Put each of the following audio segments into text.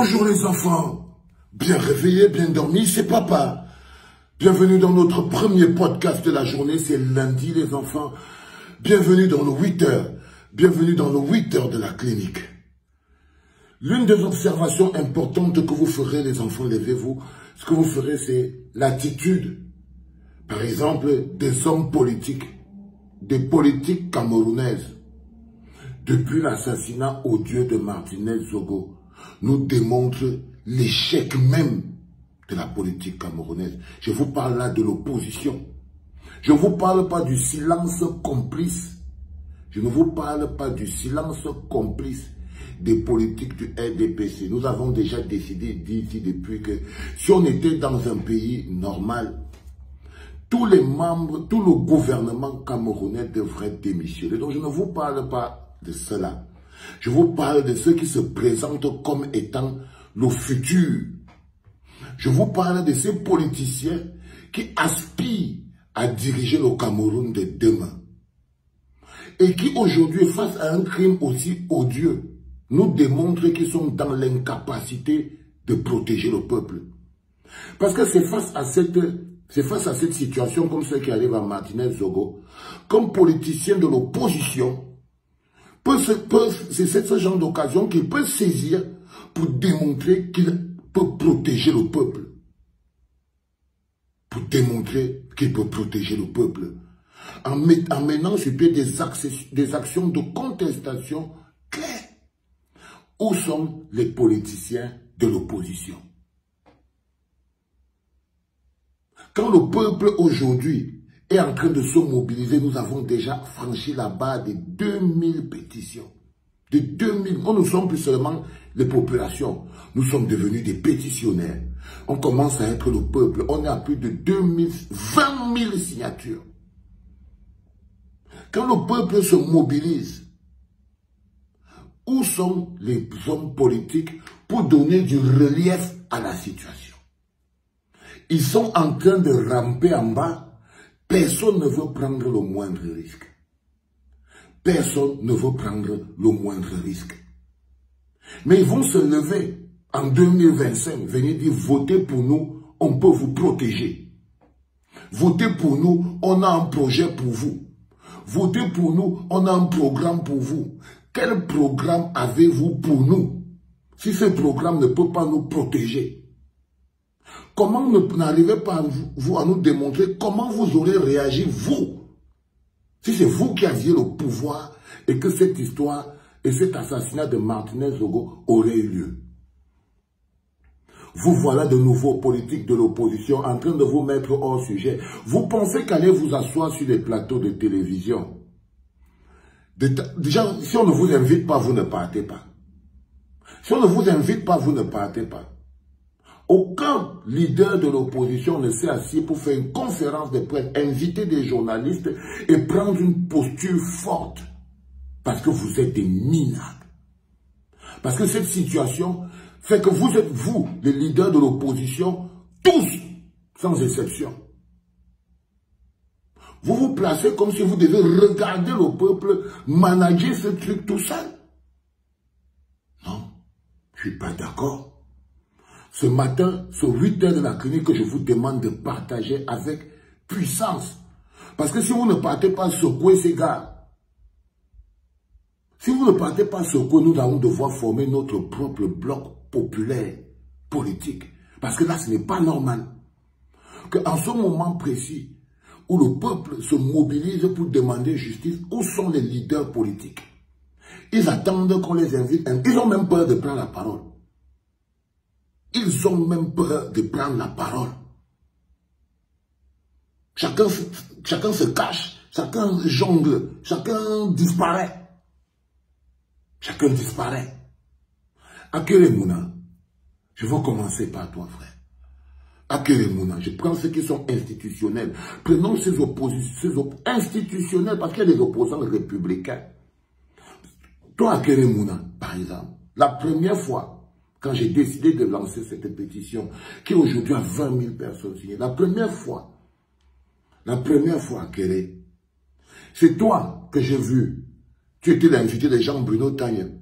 Bonjour les enfants, bien réveillés, bien dormis, c'est papa. Bienvenue dans notre premier podcast de la journée, c'est lundi les enfants. Bienvenue dans le 8h, bienvenue dans le 8h de la clinique. L'une des observations importantes que vous ferez les enfants, levez-vous, ce que vous ferez c'est l'attitude, par exemple, des hommes politiques, des politiques camerounaises. Depuis l'assassinat odieux de Martinez Zogo, nous démontre l'échec même de la politique camerounaise. Je vous parle là de l'opposition. Je ne vous parle pas du silence complice. Je ne vous parle pas du silence complice des politiques du RDPC. Nous avons déjà décidé d'ici depuis que si on était dans un pays normal, tous les membres, tout le gouvernement camerounais devrait démissionner. Donc je ne vous parle pas de cela. Je vous parle de ceux qui se présentent comme étant le futur. Je vous parle de ces politiciens qui aspirent à diriger le Cameroun de demain. Et qui aujourd'hui, face à un crime aussi odieux, nous démontrent qu'ils sont dans l'incapacité de protéger le peuple. Parce que c'est face à cette situation comme celle qui arrive à Martinez Zogo, comme politicien de l'opposition, c'est ce genre d'occasion qu'il peut saisir pour démontrer qu'il peut protéger le peuple. Pour démontrer qu'il peut protéger le peuple. En menant sur pied des actions de contestation claires. Où sont les politiciens de l'opposition? Quand le peuple aujourd'hui est en train de se mobiliser, nous avons déjà franchi la barre de 2000 pétitions. De 2000, nous ne sommes plus seulement les populations, nous sommes devenus des pétitionnaires. On commence à être le peuple, on est à plus de 20 000 signatures. Quand le peuple se mobilise, où sont les hommes politiques pour donner du relief à la situation? Ils sont en train de ramper en bas. Personne ne veut prendre le moindre risque. Personne ne veut prendre le moindre risque. Mais ils vont se lever en 2025, venir dire votez pour nous, on peut vous protéger. Votez pour nous, on a un projet pour vous. Votez pour nous, on a un programme pour vous. Quel programme avez-vous pour nous? Si ce programme ne peut pas nous protéger, comment n'arrivez pas vous à nous démontrer comment vous aurez réagi, vous, si c'est vous qui aviez le pouvoir et que cette histoire et cet assassinat de Martinez Zogo aurait eu lieu? Vous voilà de nouveaux politiques de l'opposition en train de vous mettre hors sujet. Vous pensez qu'aller vous asseoir sur les plateaux de télévision, déjà, si on ne vous invite pas, vous ne partez pas. Si on ne vous invite pas, vous ne partez pas. Aucun leader de l'opposition ne s'est assis pour faire une conférence de presse, inviter des journalistes et prendre une posture forte. Parce que vous êtes des minables. Parce que cette situation fait que vous êtes, vous, les leaders de l'opposition, tous, sans exception. Vous vous placez comme si vous devez regarder le peuple manager ce truc tout seul. Non, je ne suis pas d'accord. Ce matin, ce 8h de la clinique que je vous demande de partager avec puissance. Parce que si vous ne partez pas secouer ces gars, si vous ne partez pas secouer, nous allons devoir former notre propre bloc populaire politique. Parce que là, ce n'est pas normal. Qu'en ce moment précis, où le peuple se mobilise pour demander justice, où sont les leaders politiques? Ils attendent qu'on les invite. Ils ont même peur de prendre la parole. Ils ont même peur de prendre la parole. Chacun se cache, chacun jongle, chacun disparaît. Chacun disparaît. Akeremouna, je vais commencer par toi, frère. Akeremouna, je prends ceux qui sont institutionnels. Prenons ces oppositions institutionnels parce qu'il y a des opposants républicains. Toi, Akeremouna, par exemple, la première fois, quand j'ai décidé de lancer cette pétition, qui aujourd'hui a 20 000 personnes signées, la première fois, Kéré, c'est toi que j'ai vu. Tu étais l'invité de Jean-Bruno Tagne.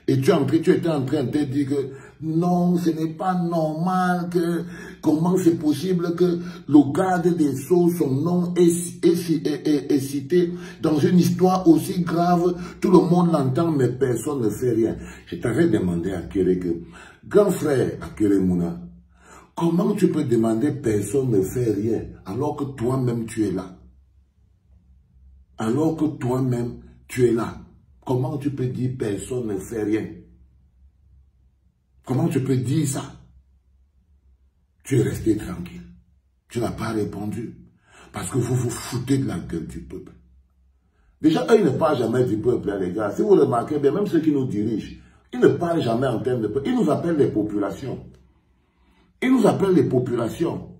Et tu étais en train de te dire que non, ce n'est pas normal, que comment c'est possible que le garde des Sceaux, son nom est cité dans une histoire aussi grave, tout le monde l'entend, mais personne ne fait rien. Je t'avais demandé à Kéré que, grand frère à Kéré Mouna, comment tu peux demander personne ne fait rien alors que toi-même tu es là? Alors que toi-même tu es là. Comment tu peux dire personne ne fait rien? Comment tu peux dire ça? Tu es resté tranquille. Tu n'as pas répondu. Parce que vous vous foutez de la gueule du peuple. Déjà, eux, ils ne parlent jamais du peuple, hein, les gars. Si vous remarquez bien, même ceux qui nous dirigent, ils ne parlent jamais en termes de peuple. Ils nous appellent les populations. Ils nous appellent les populations.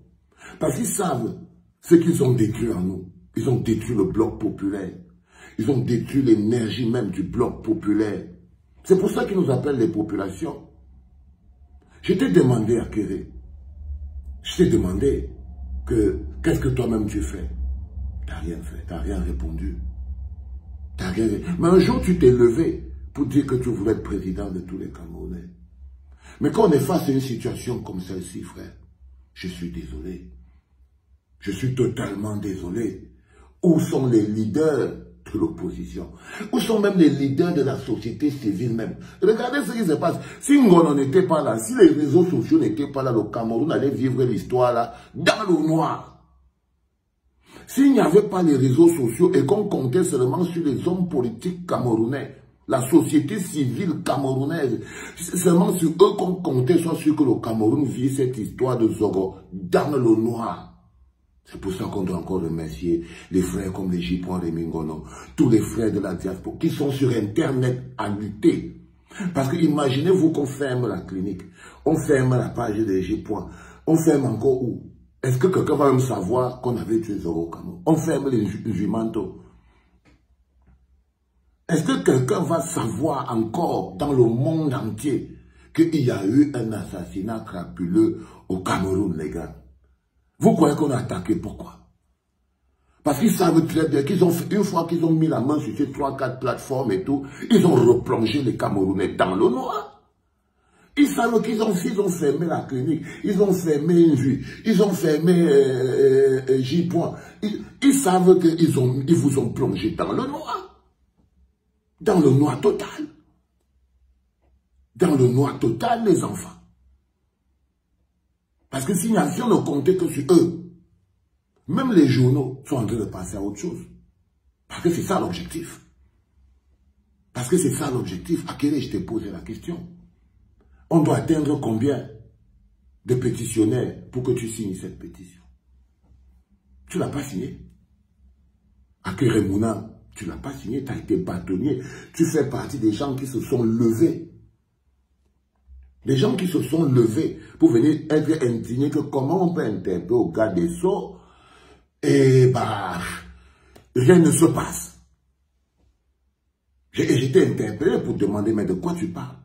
Parce qu'ils savent ce qu'ils ont détruit en nous. Ils ont détruit le bloc populaire. Ils ont détruit l'énergie même du bloc populaire. C'est pour ça qu'ils nous appellent les populations. Je t'ai demandé à Kéré, je t'ai demandé que qu'est-ce que toi-même tu fais? Tu n'as rien fait, tu n'as rien répondu. T'as rien... Mais un jour tu t'es levé pour dire que tu voulais être président de tous les Camerounais. Mais quand on est face à une situation comme celle-ci, frère, je suis désolé. Je suis totalement désolé. Où sont les leaders de l'opposition? Où sont même les leaders de la société civile même? Regardez ce qui se passe. Si Ngono n'était pas là, si les réseaux sociaux n'étaient pas là, le Cameroun allait vivre l'histoire là dans le noir. S'il n'y avait pas les réseaux sociaux et qu'on comptait seulement sur les hommes politiques camerounais, la société civile camerounaise, seulement sur eux qu'on comptait, soit sûr que le Cameroun vit cette histoire de Zogo dans le noir. C'est pour ça qu'on doit encore remercier les frères comme les J-Point, les Mingono, tous les frères de la diaspora qui sont sur Internet à lutter. Parce que imaginez-vous qu'on ferme la clinique, on ferme la page des J-Point, on ferme encore où? Est-ce que quelqu'un va même savoir qu'on avait tué Zoro Cameroun? On ferme les Jumanto. Est-ce que quelqu'un va savoir encore dans le monde entier qu'il y a eu un assassinat crapuleux au Cameroun, les gars? Vous croyez qu'on a attaqué? Pourquoi? Parce qu'ils savent très bien qu'ils ont, une fois qu'ils ont mis la main sur ces 3-4 plateformes et tout, ils ont replongé les Camerounais dans le noir. Ils savent qu'ils ont fermé la clinique, ils ont fermé une vue, ils ont fermé J-Point. Ils savent qu'ils vous ont plongé dans le noir. Dans le noir total. Dans le noir total, les enfants. Parce que si on ne comptait que sur eux, même les journaux sont en train de passer à autre chose. Parce que c'est ça l'objectif. Parce que c'est ça l'objectif. À quel âge je t'ai posé la question? On doit atteindre combien de pétitionnaires pour que tu signes cette pétition? Tu ne l'as pas signé. À Kéré Mouna, tu ne l'as pas signé, tu as été bâtonnier. Tu fais partie des gens qui se sont levés. Les gens qui se sont levés pour venir être indignés que comment on peut interpeller au garde des Sceaux et bah rien ne se passe. J'ai été interpellé pour demander mais de quoi tu parles?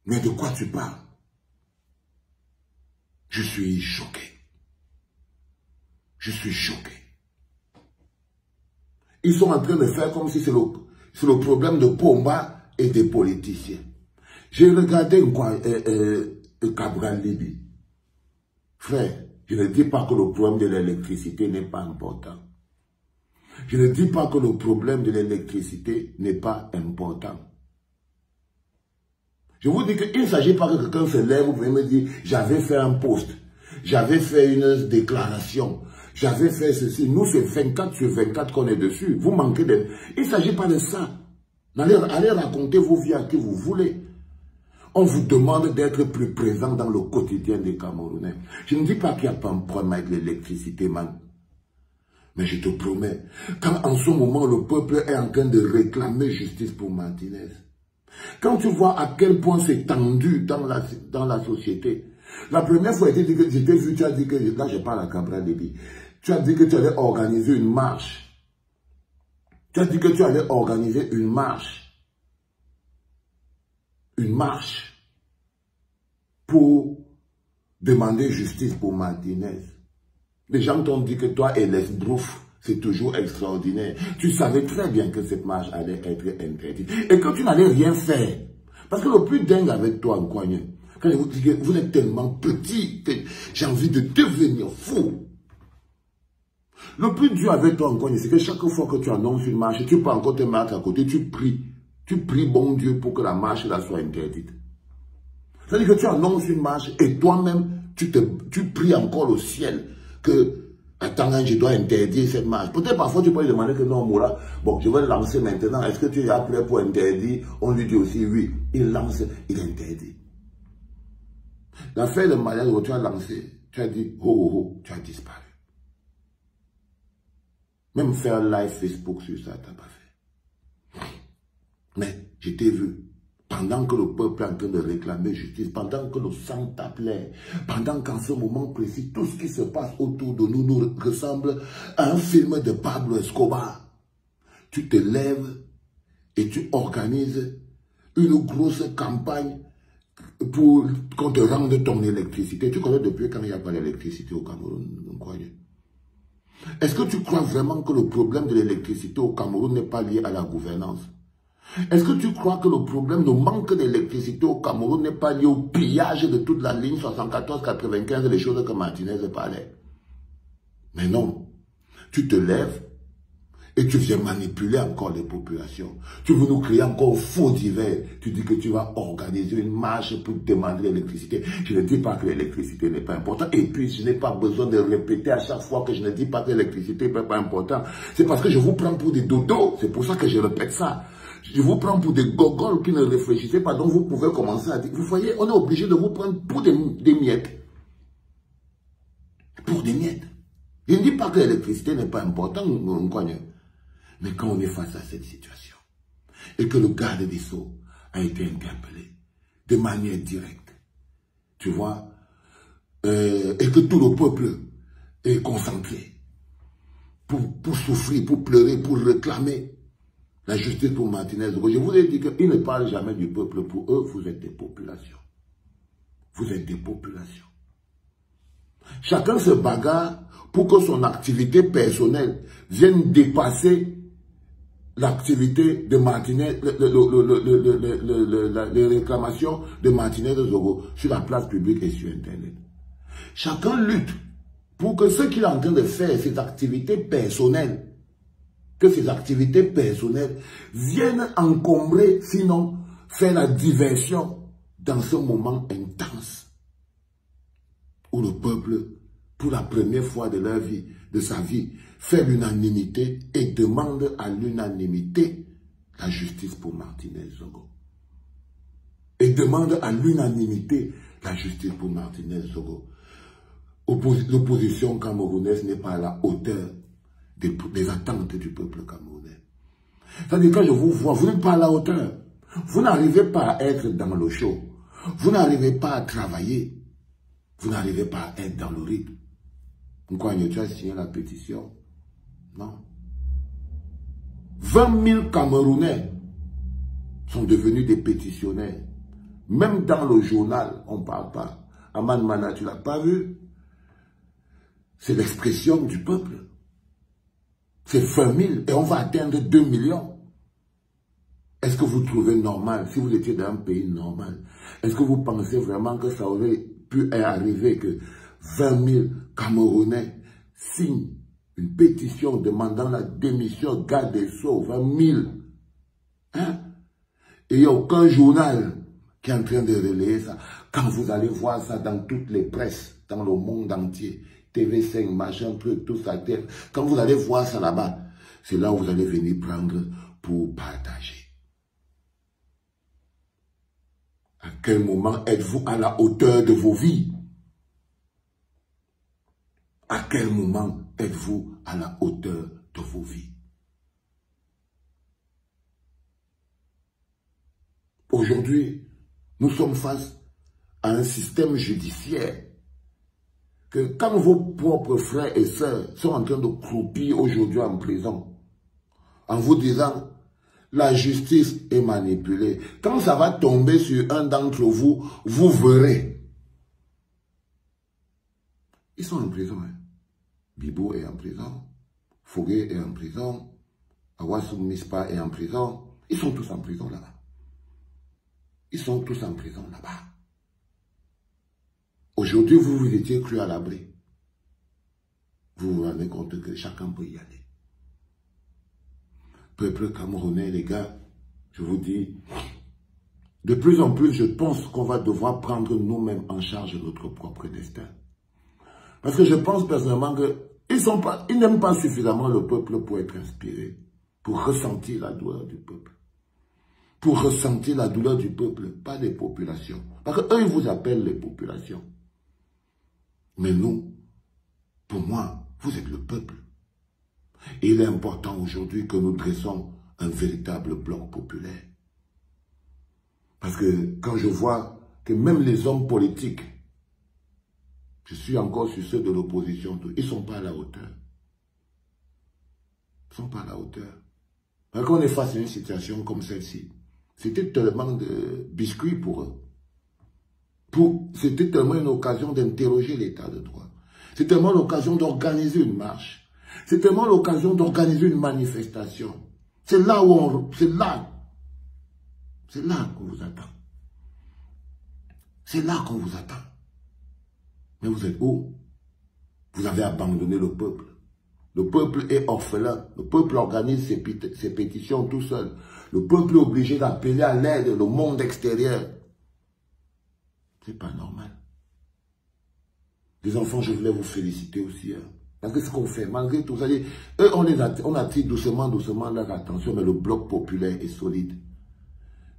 Mais de quoi tu parles? Je suis choqué. Je suis choqué. Ils sont en train de faire comme si c'est le problème de Pomba et des politiciens. J'ai regardé Cabral Libye. Frère, je ne dis pas que le problème de l'électricité n'est pas important. Je ne dis pas que le problème de l'électricité n'est pas important. Je vous dis qu'il ne s'agit pas que quelqu'un se lève, vous pouvez me dire, j'avais fait un post, j'avais fait une déclaration, j'avais fait ceci. Nous, c'est 24 sur 24 qu'on est dessus. Vous manquez de... Il ne s'agit pas de ça. Allez raconter vos vies à qui vous voulez. On vous demande d'être plus présent dans le quotidien des Camerounais. Je ne dis pas qu'il n'y a pas un problème avec l'électricité, man. Mais je te promets, quand en ce moment le peuple est en train de réclamer justice pour Martinez, quand tu vois à quel point c'est tendu dans la société, la première fois je t'ai vu, tu as dit que, là je parle à Cabral Libye, tu as dit que tu allais organiser une marche. Tu as dit que tu allais organiser une marche. Une marche pour demander justice pour Martinez. Les gens t'ont dit que toi et les brouf, C'est toujours extraordinaire. Tu savais très bien que cette marche allait être interdite. Et que tu n'allais rien faire. Parce que le plus dingue avec toi, Nkwanye, quand je vous dis que vous êtes tellement petit que j'ai envie de devenir fou. Le plus dur avec toi, Nkwanye, c'est que chaque fois que tu annonces une marche, tu peux encore te mettre à côté, tu pries. Tu pries, bon Dieu, pour que la marche là soit interdite. C'est-à-dire que tu annonces une marche et toi-même, tu pries encore au ciel que, attends, je dois interdire cette marche. Peut-être parfois tu peux lui demander que non, Moura, bon, je vais le lancer maintenant. Est-ce que tu es prêt pour interdire? On lui dit aussi oui. Il lance, il interdit. L'affaire de mariage où tu as lancé, tu as dit, oh, oh, oh, tu as disparu. Même faire live Facebook sur ça, tu n'as pas fait. Mais je t'ai vu. Pendant que le peuple est en train de réclamer justice, pendant que le sang t'appelait, pendant qu'en ce moment précis, tout ce qui se passe autour de nous nous ressemble à un film de Pablo Escobar. Tu te lèves et tu organises une grosse campagne pour qu'on te rende ton électricité. Tu connais depuis quand il n'y a pas d'électricité au Cameroun, croyez. Est-ce que tu crois vraiment que le problème de l'électricité au Cameroun n'est pas lié à la gouvernance? Est-ce que tu crois que le problème de manque d'électricité au Cameroun n'est pas lié au pillage de toute la ligne 74-95, les choses que Martinez parlait? Mais non. Tu te lèves et tu viens manipuler encore les populations. Tu veux nous créer encore faux divers. Tu dis que tu vas organiser une marche pour demander l'électricité. Je ne dis pas que l'électricité n'est pas importante. Et puis, je n'ai pas besoin de répéter à chaque fois que je ne dis pas que l'électricité n'est pas importante. C'est parce que je vous prends pour des dodos. C'est pour ça que je répète ça. Je vous prends pour des gogoles qui ne réfléchissez pas, donc vous pouvez commencer à dire, vous voyez, on est obligé de vous prendre pour des miettes. Pour des miettes. Je ne dis pas que l'électricité n'est pas importante, mais quand on est face à cette situation, et que le garde des Sceaux a été interpellé de manière directe, tu vois, et que tout le peuple est concentré pour souffrir, pour pleurer, pour réclamer la justice pour Martinez. Je vous ai dit qu'ils ne parlent jamais du peuple. Pour eux, vous êtes des populations. Vous êtes des populations. Chacun se bagarre pour que son activité personnelle vienne dépasser l'activité de Martinez, les réclamations de Martinez de Zogo sur la place publique et sur Internet. Chacun lutte pour que ce qu'il est en train de faire, ses activités personnelles, que ces activités personnelles viennent encombrer, sinon faire la diversion dans ce moment intense où le peuple, pour la première fois de leur vie, de sa vie, fait l'unanimité et demande à l'unanimité la justice pour Martinez Zogo. Et demande à l'unanimité la justice pour Martinez Zogo. L'opposition camerounaise n'est pas à la hauteur des attentes du peuple camerounais. C'est-à-dire, quand je vous vois, vous n'êtes pas à la hauteur. Vous n'arrivez pas à être dans le show. Vous n'arrivez pas à travailler. Vous n'arrivez pas à être dans le rythme. Pourquoi tu as signé la pétition? Non. 20 000 Camerounais sont devenus des pétitionnaires. Même dans le journal, on ne parle pas. Aman Mana, tu ne l'as pas vu? C'est l'expression du peuple. C'est 20 000 et on va atteindre 2 millions. Est-ce que vous trouvez normal, si vous étiez dans un pays normal, est-ce que vous pensez vraiment que ça aurait pu arriver que 20 000 Camerounais signent une pétition demandant la démission garde des Sceaux, 20 000, hein? Et il n'y a aucun journal qui est en train de relayer ça. Quand vous allez voir ça dans toutes les presses, dans le monde entier, TV5, machin, truc, tout ça, quand vous allez voir ça là-bas, c'est là où vous allez venir prendre pour partager. À quel moment êtes-vous à la hauteur de vos vies? À quel moment êtes-vous à la hauteur de vos vies? Aujourd'hui, nous sommes face à un système judiciaire que quand vos propres frères et sœurs sont en train de croupir aujourd'hui en prison, en vous disant la justice est manipulée, quand ça va tomber sur un d'entre vous, vous verrez. Ils sont en prison. Hein? Bibo est en prison. Fogué est en prison, Awassou Mispa est en prison. Ils sont tous en prison là-bas. Ils sont tous en prison là-bas. Aujourd'hui, vous vous étiez cru à l'abri. Vous vous rendez compte que chacun peut y aller. Peuple camerounais, les gars, je vous dis, de plus en plus, je pense qu'on va devoir prendre nous-mêmes en charge notre propre destin. Parce que je pense personnellement qu'ils n'aiment pas suffisamment le peuple pour être inspirés, pour ressentir la douleur du peuple. Pour ressentir la douleur du peuple, pas des populations. Parce qu'eux, ils vous appellent les populations. Mais nous, pour moi, vous êtes le peuple. Et il est important aujourd'hui que nous dressons un véritable bloc populaire. Parce que quand je vois que même les hommes politiques, je suis encore sur ceux de l'opposition, ils ne sont pas à la hauteur. Ils ne sont pas à la hauteur. Quand on est face à une situation comme celle-ci, c'était tellement de biscuits pour eux. C'était tellement une occasion d'interroger l'état de droit. C'était tellement l'occasion d'organiser une marche. C'est tellement l'occasion d'organiser une manifestation. C'est là où c'est là qu'on vous attend. C'est là qu'on vous attend. Mais vous êtes où? Vous avez abandonné le peuple. Le peuple est orphelin. Le peuple organise ses pétitions tout seul. Le peuple est obligé d'appeler à l'aide le monde extérieur. C'est pas normal. Les enfants, je voulais vous féliciter aussi. Hein. Parce que ce qu'on fait, malgré tout, eux, on attire doucement leur attention, mais le bloc populaire est solide.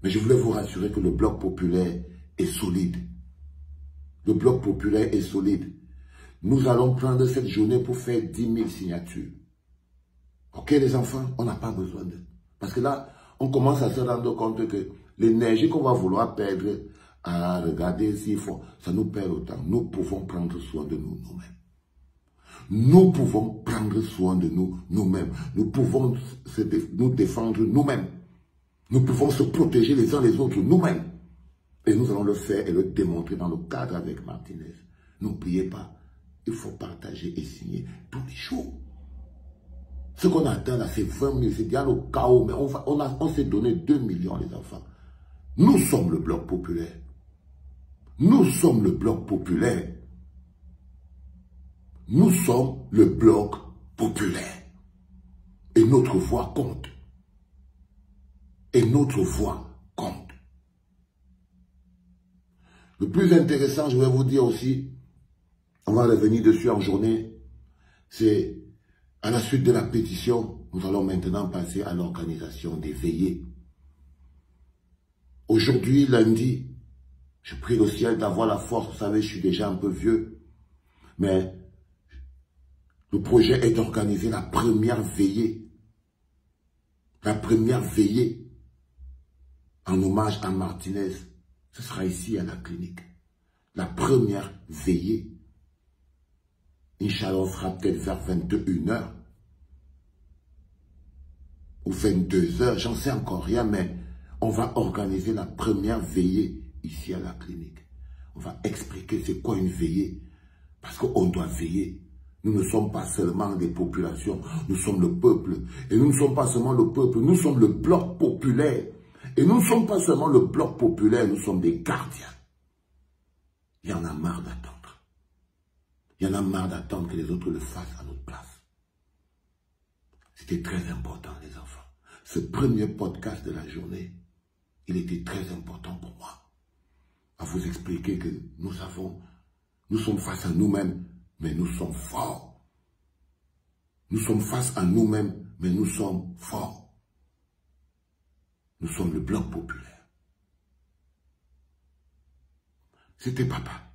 Mais je voulais vous rassurer que le bloc populaire est solide. Le bloc populaire est solide. Nous allons prendre cette journée pour faire 10 000 signatures. Ok, les enfants, on n'a pas besoin d'eux. Parce que là, on commence à se rendre compte que l'énergie qu'on va vouloir perdre à regarder s'il faut, ça nous perd autant. Nous pouvons prendre soin de nous-mêmes. Nous pouvons prendre soin de nous-mêmes. Nous pouvons nous défendre nous-mêmes. Nous pouvons se protéger les uns les autres nous-mêmes. Et nous allons le faire et le démontrer dans le cadre avec Martinez. N'oubliez pas, il faut partager et signer tous les jours. Ce qu'on atteint là, c'est 20 000, c'est bien le chaos, mais on s'est donné 2 millions les enfants. Nous sommes le bloc populaire. Nous sommes le bloc populaire. Nous sommes le bloc populaire. Et notre voix compte. Et notre voix compte. Le plus intéressant, je vais vous dire aussi, on va revenir dessus en journée, c'est à la suite de la pétition, nous allons maintenant passer à l'organisation des veillées. Aujourd'hui, lundi, je prie le ciel d'avoir la force, vous savez, je suis déjà un peu vieux, mais le projet est d'organiser la première veillée. La première veillée en hommage à Martinez. Ce sera ici à la clinique. La première veillée. Inch'Allah, on sera peut-être vers 21h. Ou 22h, j'en sais encore rien, mais on va organiser la première veillée ici à la clinique. On va expliquer c'est quoi une veillée. Parce qu'on doit veiller. Nous ne sommes pas seulement des populations, nous sommes le peuple. Et nous ne sommes pas seulement le peuple, nous sommes le bloc populaire. Et nous ne sommes pas seulement le bloc populaire, nous sommes des gardiens. Il y en a marre d'attendre. Il y en a marre d'attendre que les autres le fassent à notre place. C'était très important, les enfants. Ce premier podcast de la journée, il était très important pour moi. À vous expliquer que nous sommes face à nous-mêmes, mais nous sommes forts. Nous sommes face à nous-mêmes, mais nous sommes forts. Nous sommes le bloc populaire. C'était papa.